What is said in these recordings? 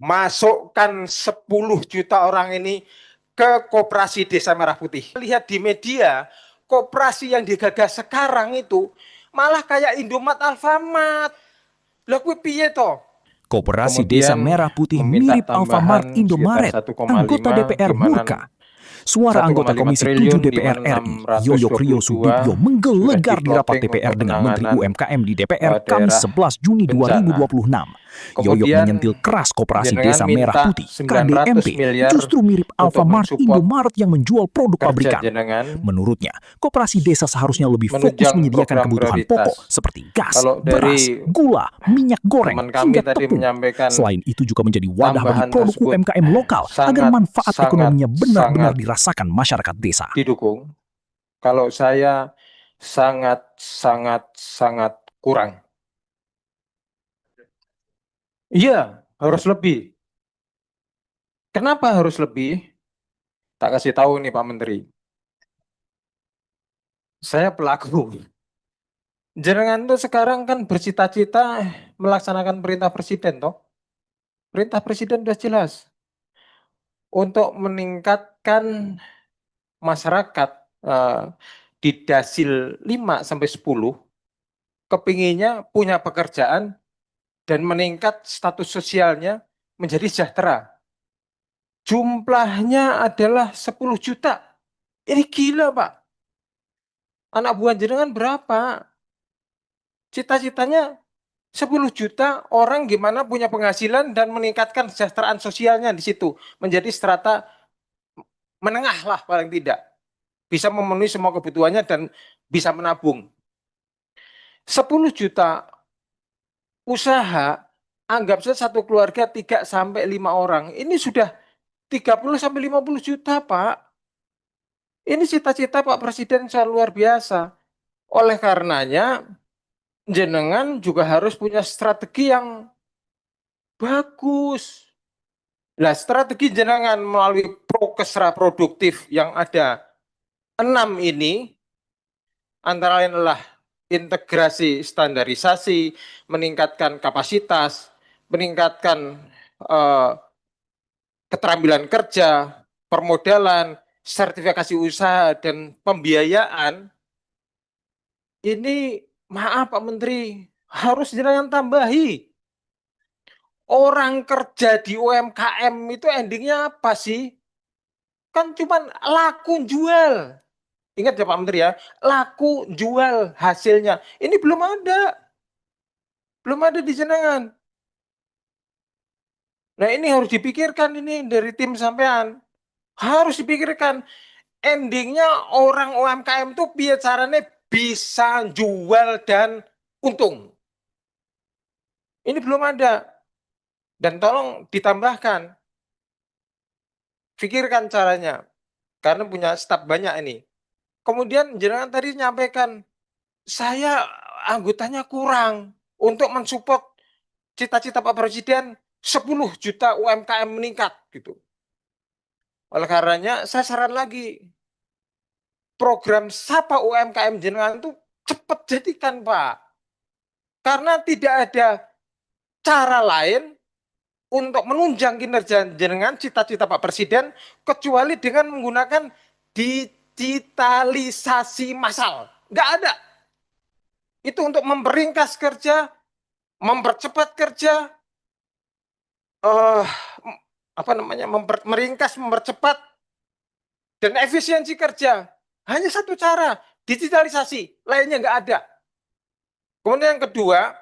masukkan 10 juta orang ini ke koperasi Desa Merah Putih. Lihat di media, koperasi yang digagas sekarang itu malah kayak Indomaret, Alfamart. Lah kuwi piye to? Koperasi Desa Kemudian Merah Putih meminta mirip Alfamart tambahan sekitar Indomaret. 1,5 Anggota DPR gimana murka. Suara 1,5 anggota Komisi 7 triliun di DPR mana RI, Yoyo Ryo 622 Sudibyo, sudah menggelegar di rapat diplotting DPR untuk dengan Menteri penanganan UMKM di DPR Kamis daerah 11 Juni bencana. 2026. Yoyo menyentil Kemudian keras Koperasi jenengan Desa Merah minta Putih, 900 KDMP, miliar justru mirip untuk Alfamart mensupport Indomaret yang menjual produk kerja pabrikan. jenengan Menurutnya, Koperasi Desa seharusnya lebih fokus menunjang menyediakan program kebutuhan pokok prioritas. seperti gas, Kalau beras, dari gula, minyak goreng, teman kami hingga tadi tepung. menyampaikan Selain itu juga menjadi wadah bagi tambahan produk tersebut UMKM lokal agar sangat manfaat ekonominya benar-benar sangat dirasakan masyarakat desa. didukung. Kalau saya sangat kurang. Iya, harus lebih. Kenapa harus lebih? Tak kasih tahu nih Pak Menteri. Saya pelaku. Jenengan tuh sekarang kan bercita-cita melaksanakan perintah presiden toh. Perintah presiden sudah jelas untuk meningkatkan masyarakat di dasil 5 sampai 10 kepinginnya punya pekerjaan dan meningkat status sosialnya menjadi sejahtera. Jumlahnya adalah 10 juta. Ini gila, Pak. Anak buah jenengan berapa? Cita-citanya 10 juta orang gimana punya penghasilan dan meningkatkan kesejahteraan sosialnya di situ. Menjadi strata menengah lah paling tidak. Bisa memenuhi semua kebutuhannya dan bisa menabung. 10 juta usaha, anggap saja satu keluarga 3 sampai 5 orang. Ini sudah 30 sampai 50 juta, Pak. Ini cita-cita Pak Presiden sangat luar biasa. Oleh karenanya, jenengan juga harus punya strategi yang bagus. Nah, strategi jenengan melalui prokesra produktif yang ada 6 ini, antara lain adalah integrasi standarisasi, meningkatkan kapasitas, meningkatkan eh, keterampilan kerja, permodalan, sertifikasi usaha, dan pembiayaan, ini maaf Pak Menteri, harus jenengan tambahi. Orang kerja di UMKM itu endingnya apa sih? Kan cuman laku jual. Ingat ya Pak Menteri ya, laku jual hasilnya. Ini belum ada. Belum ada di jenengan. Nah ini harus dipikirkan ini dari tim sampean. Harus dipikirkan. Endingnya orang UMKM itu biar caranya bisa jual dan untung. Ini belum ada. Dan tolong ditambahkan. Pikirkan caranya. Karena punya staf banyak ini. Kemudian jenengan tadi nyampaikan, saya anggotanya kurang untuk mensupport cita-cita Pak Presiden 10 juta UMKM meningkat gitu. Oleh karenanya saya saran lagi, program Sapa UMKM jenengan itu cepat jadikan Pak. Karena tidak ada cara lain untuk menunjang kinerja jenengan cita-cita Pak Presiden kecuali dengan menggunakan digitalisasi massal. Nggak ada. Itu untuk memperingkas kerja, mempercepat kerja, apa namanya, meringkas, mempercepat, dan efisiensi kerja. Hanya satu cara, digitalisasi, lainnya nggak ada. Kemudian yang kedua,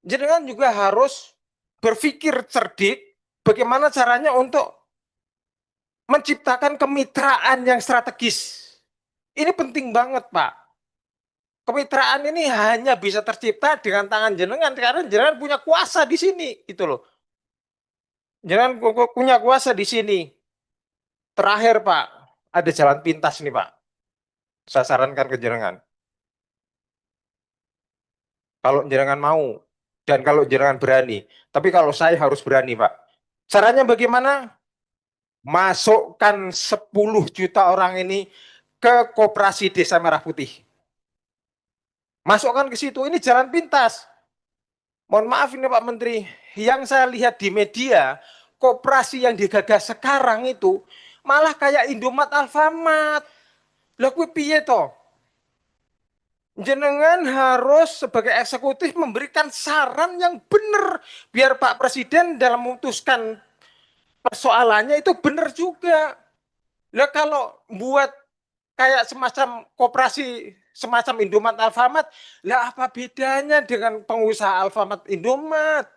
jenengan juga harus berpikir cerdik bagaimana caranya untuk menciptakan kemitraan yang strategis. Ini penting banget, Pak. Kemitraan ini hanya bisa tercipta dengan tangan jenengan karena jenengan punya kuasa di sini, gitu loh. Jenengan punya kuasa di sini. Terakhir, Pak, ada jalan pintas nih, Pak. Saya sarankan ke jenengan. Kalau jenengan mau dan kalau jenengan berani. Tapi kalau saya harus berani, Pak. Caranya bagaimana? Masukkan 10 juta orang ini ke koperasi Desa Merah Putih. Masukkan ke situ, ini jalan pintas. Mohon maaf ini Pak Menteri, yang saya lihat di media, koperasi yang digagas sekarang itu malah kayak Indomaret, Alfamart. Lah kuwi piye to? Jenengan harus sebagai eksekutif memberikan saran yang benar biar Pak Presiden dalam memutuskan persoalannya itu benar juga. Lah kalau buat kayak semacam koperasi semacam Indomaret, Alfamart, lah apa bedanya dengan pengusaha Alfamart, Indomaret?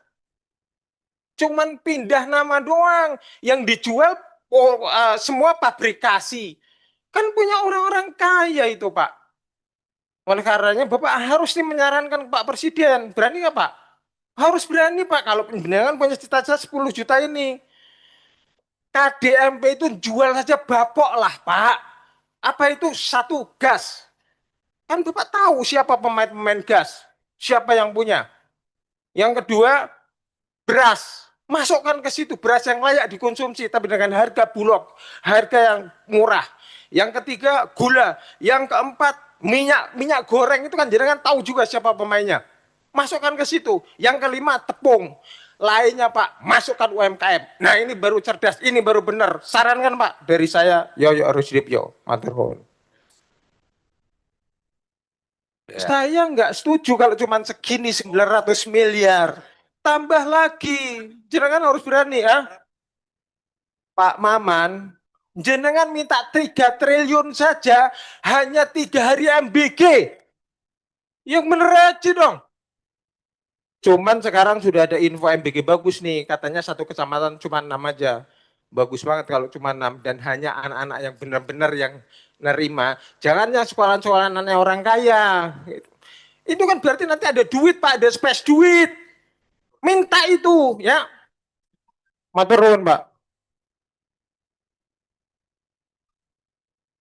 Cuman pindah nama doang, yang dijual semua pabrikasi. Kan punya orang-orang kaya itu, Pak. Oleh karenanya Bapak harus nih menyarankan ke Pak Presiden. Berani nggak Pak? Harus berani Pak. Kalau penjenengan punya cita-cita 10 juta ini. KDMP itu jual saja bapok lah Pak. Apa itu satu gas? Kan Bapak tahu siapa pemain-pemain gas. Siapa yang punya. Yang kedua, beras. Masukkan ke situ beras yang layak dikonsumsi. Tapi dengan harga bulog. Harga yang murah. Yang ketiga, gula. Yang keempat, minyak goreng itu kan jenengan tahu juga siapa pemainnya. Masukkan ke situ. Yang kelima tepung. Lainnya Pak, masukkan UMKM. Nah ini baru cerdas, ini baru benar. Sarankan Pak dari saya, Yoyo Rusdipyo, matur nuwun. Saya nggak setuju kalau cuma segini 900 miliar. Tambah lagi, jenengan harus berani ya. Pak Maman, jenengan minta 3 triliun saja hanya 3 hari MBG. Yang bener aja dong. Cuman sekarang sudah ada info MBG bagus nih, katanya satu kecamatan cuma 6 aja. Bagus banget kalau cuma 6 dan hanya anak-anak yang benar-benar yang nerima. Jangan yang sekolah-sekolahan orang kaya. Itu kan berarti nanti ada duit Pak, ada space duit. Minta itu ya. Matur nuwun Pak.